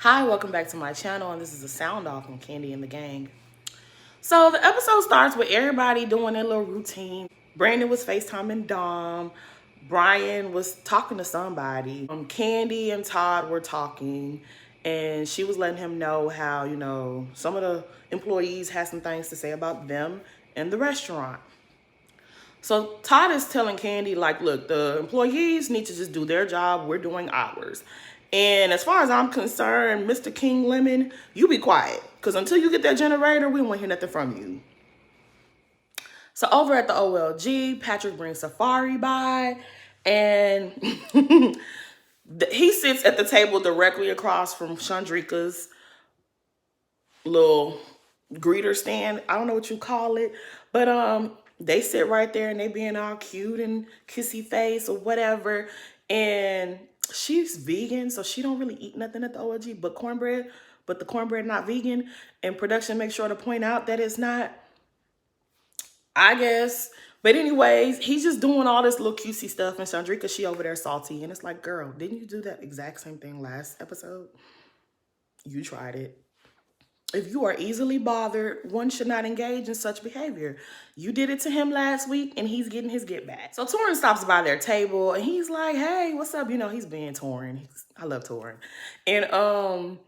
Hi, welcome back to my channel, and this is a sound off from Kandi and the gang. So the episode starts with everybody doing their little routine. Brandon was FaceTiming Dom. Brian was talking to somebody. Kandi and Todd were talking, and she was letting him know how, some of the employees had some things to say about them and the restaurant. So Todd is telling Kandi, like, look, the employees need to just do their job. We're doing ours. And as far as I'm concerned, Mr. King Lemon, you be quiet. Because until you get that generator, we won't hear nothing from you. So over at the OLG, Patrick brings Safari by. And he sits at the table directly across from Chandrika's little greeter stand. I don't know what you call it. But they sit right there and they being all cute and kissy face or whatever. And she's vegan, so she don't really eat nothing at the OLG but cornbread. But the cornbread not vegan. And production makes sure to point out that it's not, I guess. But anyways, he's just doing all this little cutesy stuff. And Chandrika, she over there salty. And it's like, girl, didn't you do that exact same thing last episode? You tried it. If you are easily bothered, one should not engage in such behavior. You did it to him last week, and he's getting his get back. So Torin stops by their table, and he's like, hey, what's up? You know, he's being Torin. I love Torin. And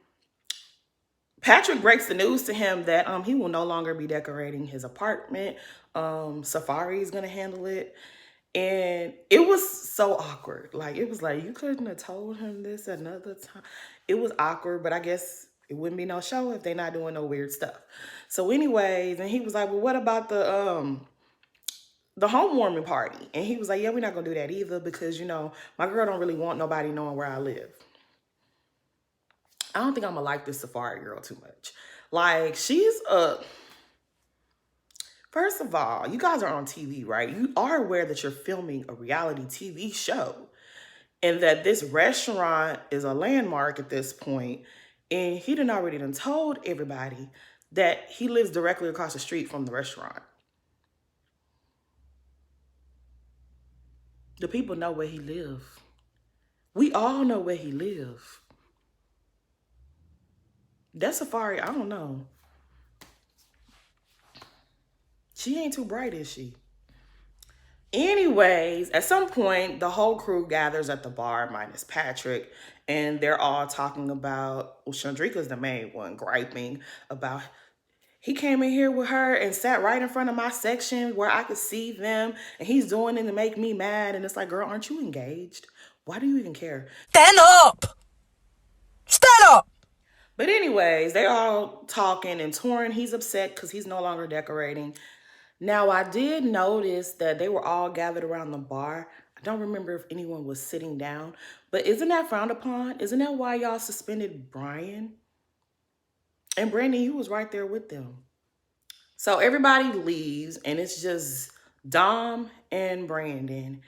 Patrick breaks the news to him that he will no longer be decorating his apartment. Safari is going to handle it. And it was so awkward. Like, it was like, you couldn't have told him this another time. It was awkward, but I guess it wouldn't be no show if they're not doing no weird stuff. So anyways, and he was like, well, what about the homewarming party? And he was like, yeah, we're not going to do that either because, my girl don't really want nobody knowing where I live. I don't think I'm going to like this Safari girl too much. Like, first of all, you guys are on TV, right? You are aware that you're filming a reality TV show and that this restaurant is a landmark at this point. And he done already told everybody that he lives directly across the street from the restaurant. The people know where he lives. We all know where he lives. That Safari, I don't know. She ain't too bright, is she? Anyways, at some point, the whole crew gathers at the bar, minus Patrick, and they're all talking about, well, Chandrika's the main one, griping about, he came in here with her and sat right in front of my section where I could see them, and he's doing it to make me mad. And it's like, girl, aren't you engaged? Why do you even care? Stand up! Stand up! But anyways, they're all talking, and Torin, he's upset because he's no longer decorating. Now, I did notice that they were all gathered around the bar. I don't remember if anyone was sitting down, but isn't that frowned upon? Isn't that why y'all suspended Brian? And Brandon, you was right there with them. So everybody leaves, and it's just Dom and Brandon.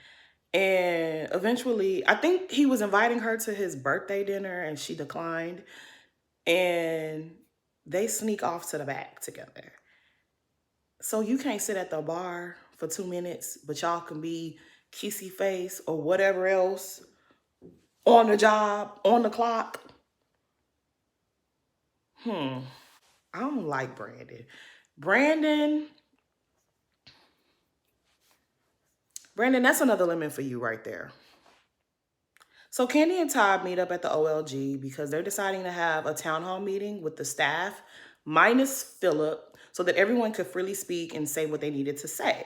And eventually, I think he was inviting her to his birthday dinner, and she declined. And they sneak off to the back together. So you can't sit at the bar for 2 minutes, but y'all can be kissy face or whatever else on the job, on the clock. I don't like Brandon. Brandon, that's another lemon for you right there. So Kandi and Todd meet up at the OLG because they're deciding to have a town hall meeting with the staff, minus Philip, so that everyone could freely speak and say what they needed to say.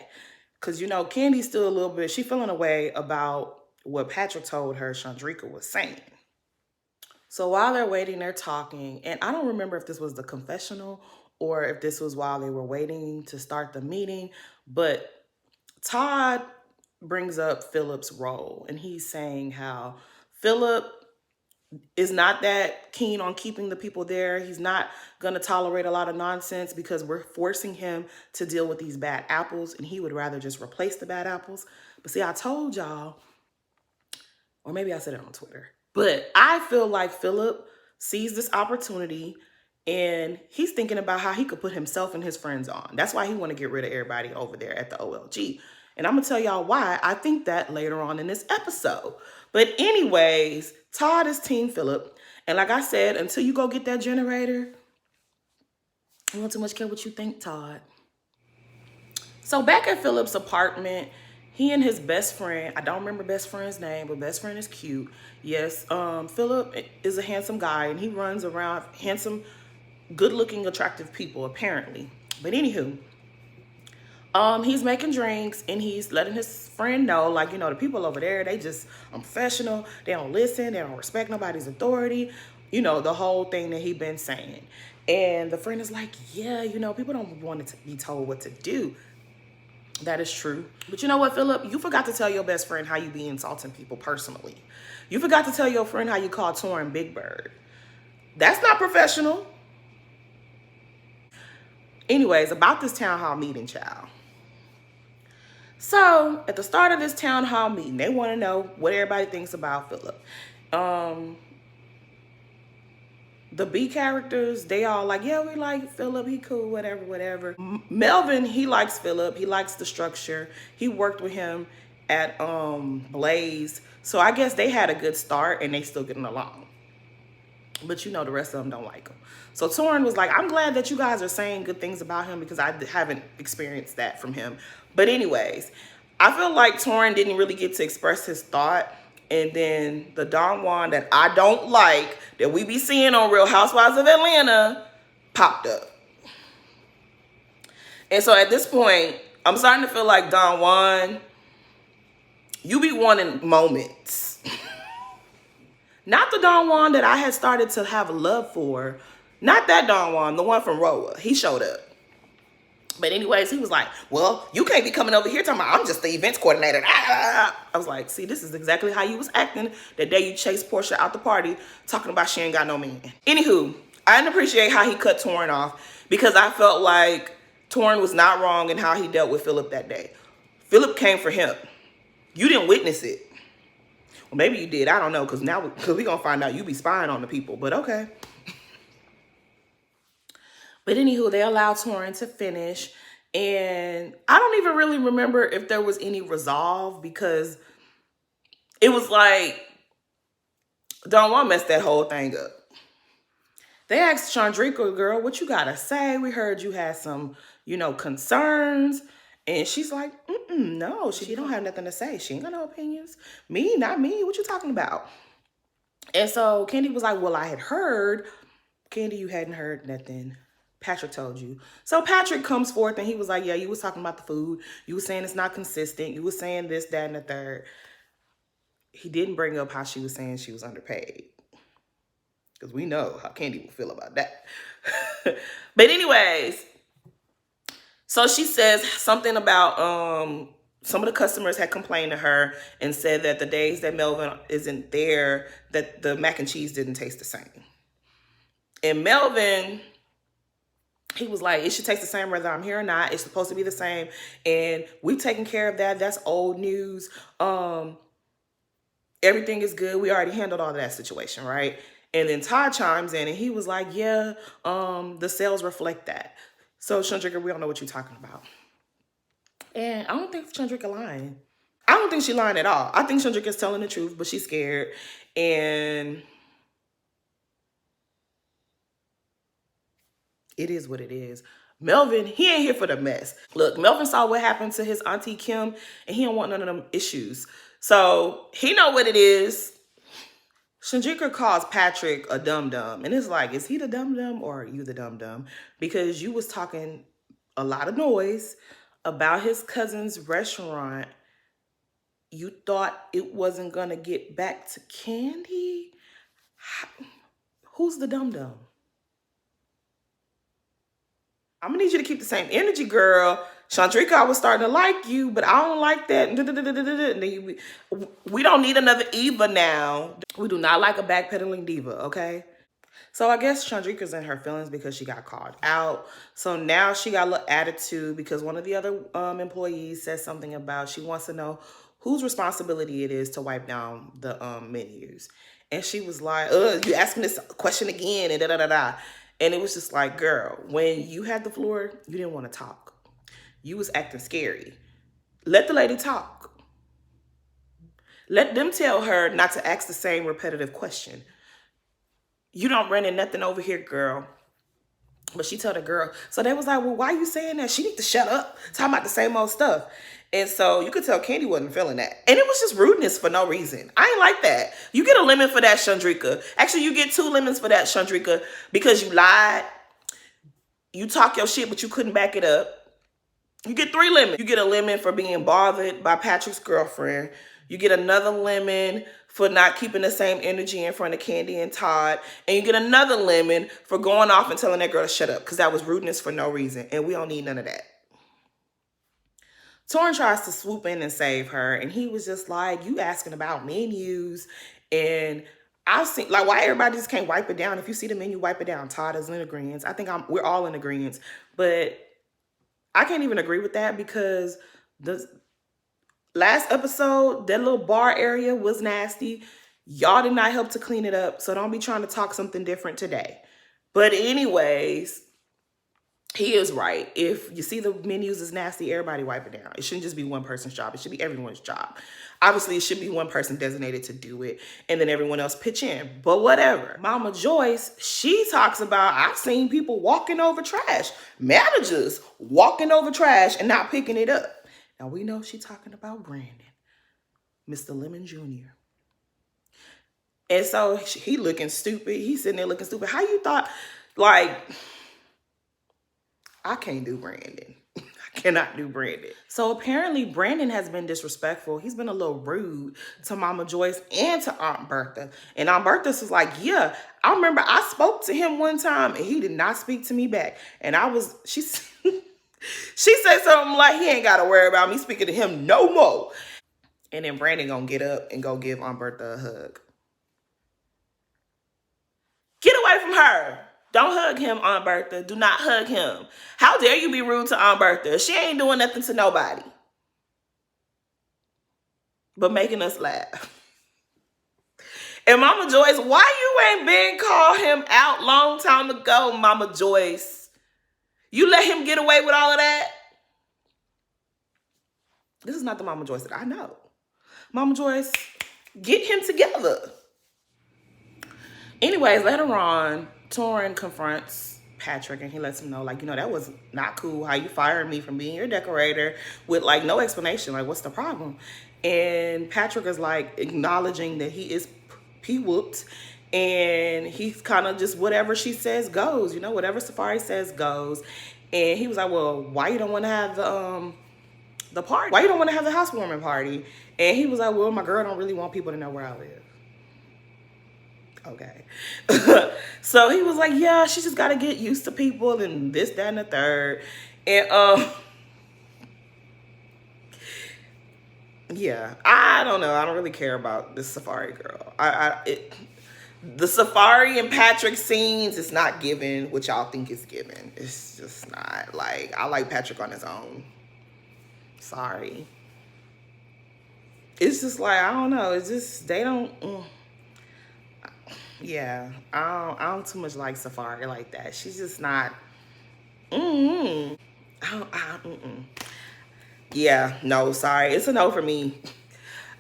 Because, Kandi's still a little bit, she's feeling away about what Patrick told her Chandrika was saying. So while they're waiting, they're talking. And I don't remember if this was the confessional or if this was while they were waiting to start the meeting. But Todd brings up Philip's role. And he's saying how Philip is not that keen on keeping the people there. He's not going to tolerate a lot of nonsense because we're forcing him to deal with these bad apples, and he would rather just replace the bad apples. But see, I told y'all, or maybe I said it on Twitter, but I feel like Philip sees this opportunity and he's thinking about how he could put himself and his friends on. That's why he want to get rid of everybody over there at the OLG. And I'm going to tell y'all why I think that later on in this episode. But anyways, Todd is Team Philip. And like I said, until you go get that generator, I don't too much care what you think, Todd. So back at Philip's apartment, he and his best friend, I don't remember best friend's name, but best friend is cute. Yes, Philip is a handsome guy and he runs around handsome, good looking, attractive people, apparently. But anywho, he's making drinks and he's letting his friend know, like, you know, the people over there, they just unprofessional. They don't listen. They don't respect nobody's authority. You know, the whole thing that he been saying. And the friend is like, yeah, you know, people don't want to be told what to do. That is true. But you know what, Philip? You forgot to tell your best friend how you be insulting people personally. You forgot to tell your friend how you call Torrin Big Bird. That's not professional. Anyways, about this town hall meeting, child. So at the start of this town hall meeting, they want to know what everybody thinks about Philip. The B characters, they all like, yeah, we like Philip, he cool, whatever, whatever. Melvin, he likes Philip, he likes the structure. He worked with him at Blaze. So I guess they had a good start and they still getting along. But you know the rest of them don't like him. So Torrin was like, I'm glad that you guys are saying good things about him because I haven't experienced that from him. But anyways, I feel like Torrin didn't really get to express his thought. And then the Don Juan that I don't like, that we be seeing on Real Housewives of Atlanta, popped up. And so at this point, I'm starting to feel like Don Juan, you be wanting moments. Not the Don Juan that I had started to have love for. Not that Don Juan, the one from Roa. He showed up. But anyways, he was like, well, you can't be coming over here talking about I'm just the events coordinator. I was like, see, this is exactly how you was acting the day you chased Portia out the party talking about she ain't got no man. Anywho, I didn't appreciate how he cut Torrin off because I felt like Torrin was not wrong in how he dealt with Philip that day. Philip came for him. You didn't witness it. Well, maybe you did. I don't know because now we're going to find out you be spying on the people. But okay. But anywho, they allowed Torrin to finish. And I don't even really remember if there was any resolve because it was like Don Juan messed that whole thing up. They asked Chandrika, girl, what you gotta say? We heard you had some, you know, concerns. And she's like, no, she don't have nothing to say. She ain't got no opinions. Me, not me. What you talking about? And so Kandi was like, well, I had heard. Kandi, you hadn't heard nothing. Patrick told you. So Patrick comes forth and he was like, yeah, you was talking about the food. You was saying it's not consistent. You was saying this, that, and the third. He didn't bring up how she was saying she was underpaid. Because we know how Kandi will feel about that. But anyways, so she says something about some of the customers had complained to her and said that the days that Melvin isn't there, that the mac and cheese didn't taste the same. And Melvin, he was like, it should taste the same whether I'm here or not. It's supposed to be the same. And we've taken care of that. That's old news. Everything is good. We already handled all of that situation, right? And then Todd chimes in and he was like, yeah, the sales reflect that. So Chandrika, we don't know what you're talking about. And I don't think Chandrika lying. I don't think she's lying at all. I think Chandrika's telling the truth, but she's scared. And it is what it is. Melvin, he ain't here for the mess. Look, Melvin saw what happened to his auntie Kim, and he don't want none of them issues. So he know what it is. Chandrika calls Patrick a dum-dum. And it's like, is he the dum-dum or are you the dum-dum? Because you was talking a lot of noise about his cousin's restaurant. You thought it wasn't going to get back to Kandi? Who's the dum-dum? I'm gonna need you to keep the same energy, girl. Chandrika, I was starting to like you, but I don't like that. We don't need another Eva now. We do not like a backpedaling diva, okay? So I guess Chandrika's in her feelings because she got called out. So now she got a little attitude because one of the other employees said something about she wants to know whose responsibility it is to wipe down the menus. And she was like, you asking this question again and da-da-da-da. And it was just like, girl, when you had the floor, you didn't want to talk. You was acting scary. Let the lady talk. Let them tell her not to ask the same repetitive question. You don't run in nothing over here, girl. But she told the girl. So they was like, well, why you saying that? She need to shut up. Talking about the same old stuff. And so you could tell Kandi wasn't feeling that. And it was just rudeness for no reason. I ain't like that. You get a lemon for that, Chandrika. Actually, you get 2 lemons for that, Chandrika, because you lied. You talk your shit, but you couldn't back it up. You get 3 lemons. You get a lemon for being bothered by Patrick's girlfriend. You get another lemon for not keeping the same energy in front of Kandi and Todd. And you get another lemon for going off and telling that girl to shut up, because that was rudeness for no reason. And we don't need none of that. Torrin tries to swoop in and save her. And he was just like, you asking about menus. And I've seen, like, why everybody just can't wipe it down? If you see the menu, wipe it down. Todd is in agreement. I think we're all in agreement. But I can't even agree with that, because the last episode, that little bar area was nasty. Y'all did not help to clean it up, so don't be trying to talk something different today. But anyways, he is right. If you see the menus is nasty, everybody wipe it down. It shouldn't just be one person's job. It should be everyone's job. Obviously, it should be one person designated to do it, and then everyone else pitch in. But whatever. Mama Joyce, she talks about, I've seen people walking over trash. Managers walking over trash and not picking it up. Now, we know she's talking about Brandon, Mr. Lemon Jr. And so he looking stupid. He's sitting there looking stupid. How you thought, like, I can't do Brandon. I cannot do Brandon. So apparently Brandon has been disrespectful. He's been a little rude to Mama Joyce and to Aunt Bertha. And Aunt Bertha was like, yeah, I remember I spoke to him one time and he did not speak to me back. And she said something like, he ain't got to worry about me speaking to him no more. And then Brandon gonna get up and go give Aunt Bertha a hug. Get away from her. Don't hug him, Aunt Bertha. Do not hug him. How dare you be rude to Aunt Bertha? She ain't doing nothing to nobody but making us laugh. And Mama Joyce, why you ain't been called him out long time ago, Mama Joyce? You let him get away with all of that? This is not the Mama Joyce that I know. Mama Joyce, get him together. Anyways, later on, Torrin confronts Patrick and he lets him know, like, you know, that was not cool how you fired me from being your decorator with, like, no explanation. Like, what's the problem? And Patrick is, like, acknowledging that he is P-whooped and he's kind of just whatever she says goes, you know, whatever Safari says goes. And he was like, well, why you don't want to have the party? Why you don't want to have the housewarming party? And he was like, well, my girl don't really want people to know where I live. Okay. So he was like, yeah, she just got to get used to people and this, that, and the third. And, yeah, I don't know. I don't really care about this Safari girl. The Safari and Patrick scenes, it's not given what y'all think is given. It's just not. Like, I like Patrick on his own. Sorry. It's just like, I don't know. It's just, they don't... Yeah, I don't too much like Safari like that. She's just not. Yeah, no, sorry. It's a no for me.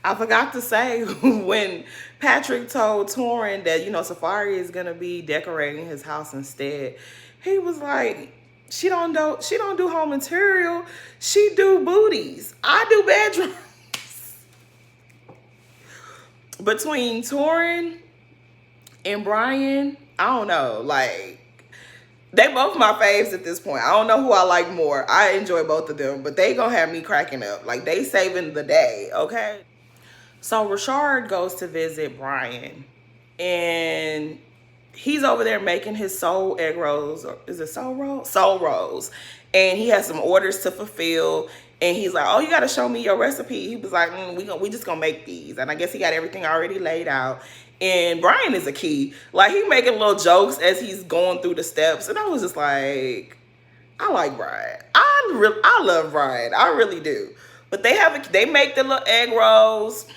I forgot to say when Patrick told Torrin that, you know, Safari is gonna be decorating his house instead. He was like, she don't do home material. She do booties. I do bedrooms. Between Torrin and Brian, I don't know, like, they both my faves at this point. I don't know who I like more. I enjoy both of them, but they gonna have me cracking up. Like, they saving the day, okay? So Rashard goes to visit Brian, and he's over there making his soul egg rolls, or is it soul rolls? Soul rolls. And he has some orders to fulfill, and he's like, oh, you gotta show me your recipe. He was like, we just gonna make these. And I guess he got everything already laid out. And Brian is a key. Like, he making little jokes as he's going through the steps. And I was just like, I like Brian. I love Brian. I really do. But they make the little egg rolls,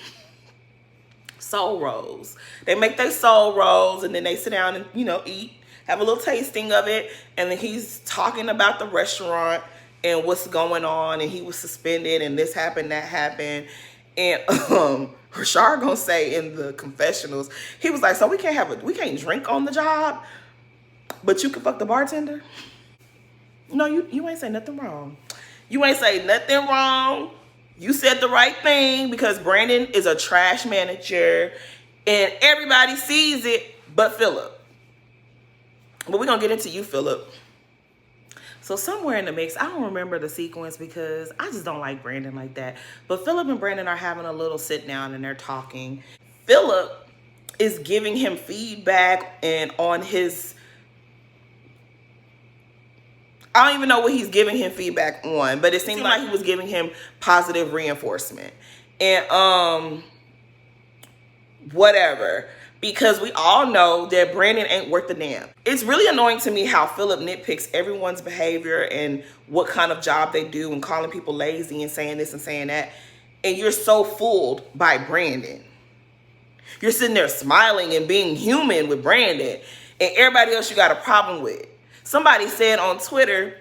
soul rolls. They make their soul rolls, and then they sit down and, you know, eat, have a little tasting of it. And then he's talking about the restaurant and what's going on. And he was suspended, and this happened, that happened. And Rashard gonna say in the confessionals, he was like, so we can't drink on the job, but you can fuck the bartender? No, you ain't say nothing wrong. You ain't say nothing wrong. You said the right thing because Brandon is a trash manager and everybody sees it but Philip. But we're going to get into you, Philip. So somewhere in the mix, I don't remember the sequence because I just don't like Brandon like that. But Philip and Brandon are having a little sit down and they're talking. Philip is giving him feedback and on his... I don't even know what he's giving him feedback on, but it seemed like he was giving him positive reinforcement. And whatever. Because we all know that Brandon ain't worth the damn. It's really annoying to me how Philip nitpicks everyone's behavior and what kind of job they do and calling people lazy and saying this and saying that. And you're so fooled by Brandon. You're sitting there smiling and being human with Brandon and everybody else you got a problem with. Somebody said on Twitter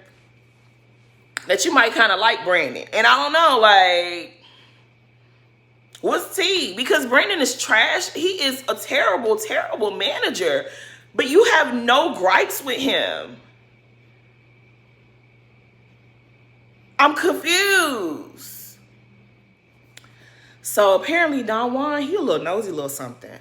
that you might kind of like Brandon. And I don't know, like, what's tea? Because Brandon is trash. He is a terrible, terrible manager. But you have no gripes with him. I'm confused. So apparently Don Juan, he a little nosy little something.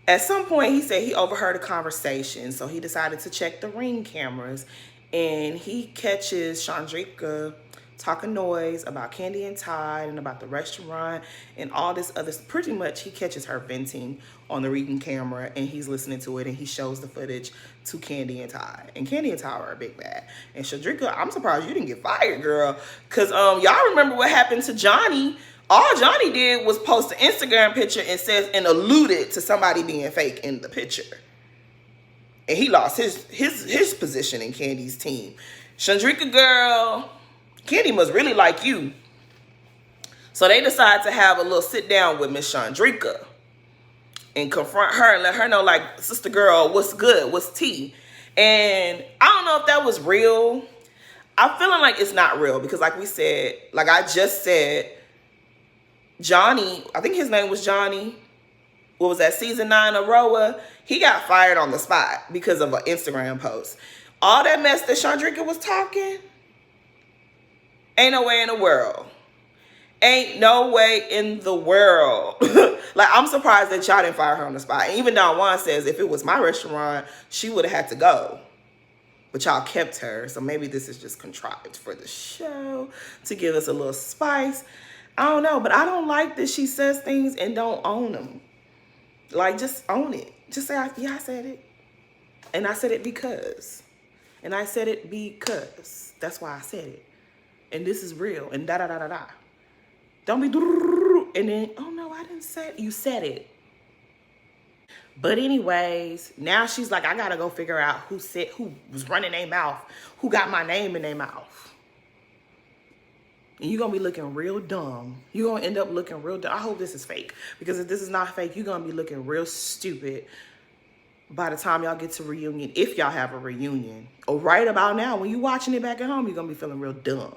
At some point, he said he overheard a conversation, so he decided to check the Ring cameras, and he catches Chandrika talking noise about Kandi and Tide and about the restaurant and all this other. Pretty much, he catches her venting on the Ring camera, and he's listening to it, and he shows the footage to Kandi and Tide. And Kandi and Tide are a big bad. And Chandrika, I'm surprised you didn't get fired, girl, because y'all remember what happened to Johnny. All Johnny did was post an Instagram picture and alluded to somebody being fake in the picture. And he lost his position in Kandi's team. Chandrika, girl, Kandi must really like you. So they decide to have a little sit down with Miss Chandrika and confront her and let her know, like, sister girl, what's good? What's tea? And I don't know if that was real. I'm feeling like it's not real because like we said, like I just said, Johnny, I think his name was Johnny, what was that, season 9 of Roa? He got fired on the spot because of an Instagram post. All that mess that Chandrika was talking, ain't no way in the world. Ain't no way in the world. Like, I'm surprised that y'all didn't fire her on the spot. And even Don Juan says if it was my restaurant, she would have had to go. But y'all kept her, so maybe this is just contrived for the show to give us a little spice. I don't know, but I don't like that she says things and don't own them. Like, just own it. Just say, yeah, I said it. And I said it because. And I said it because. That's why I said it. And this is real. And da-da-da-da-da. Don't be and then, oh, no, I didn't say it. You said it. But anyways, now she's like, I got to go figure out who was running their mouth. Who got my name in their mouth. And you're going to be looking real dumb. You're going to end up looking real dumb. I hope this is fake. Because if this is not fake, you're going to be looking real stupid by the time y'all get to reunion. If y'all have a reunion. Or right about now, when you're watching it back at home, you're going to be feeling real dumb.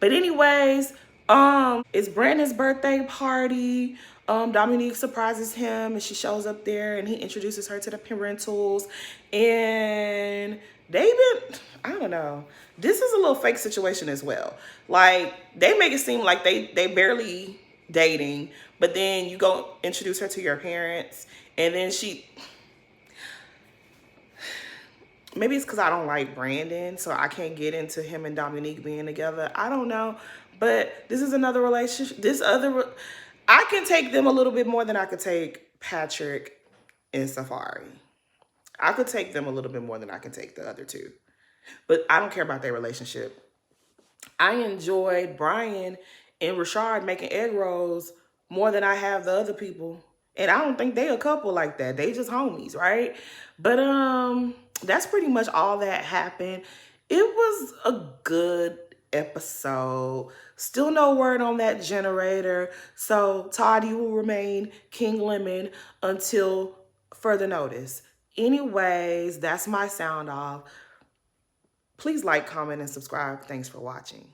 But anyways, it's Brandon's birthday party. Dominique surprises him and she shows up there and he introduces her to the parentals. And they've been, I don't know. This is a little fake situation as well. Like, they make it seem like they barely dating, but then you go introduce her to your parents, and then maybe it's because I don't like Brandon, so I can't get into him and Dominique being together. I don't know, but this is another relationship. I can take them a little bit more than I could take Patrick and Safari. I could take them a little bit more than I can take the other two. But I don't care about their relationship. I enjoyed Brian and Rashard making egg rolls more than I have the other people. And I don't think they a couple like that. They just homies, right? But that's pretty much all that happened. It was a good episode. Still no word on that generator. So Todd, you will remain King Lemon until further notice. Anyways, that's my sound off. Please like, comment, and subscribe. Thanks for watching.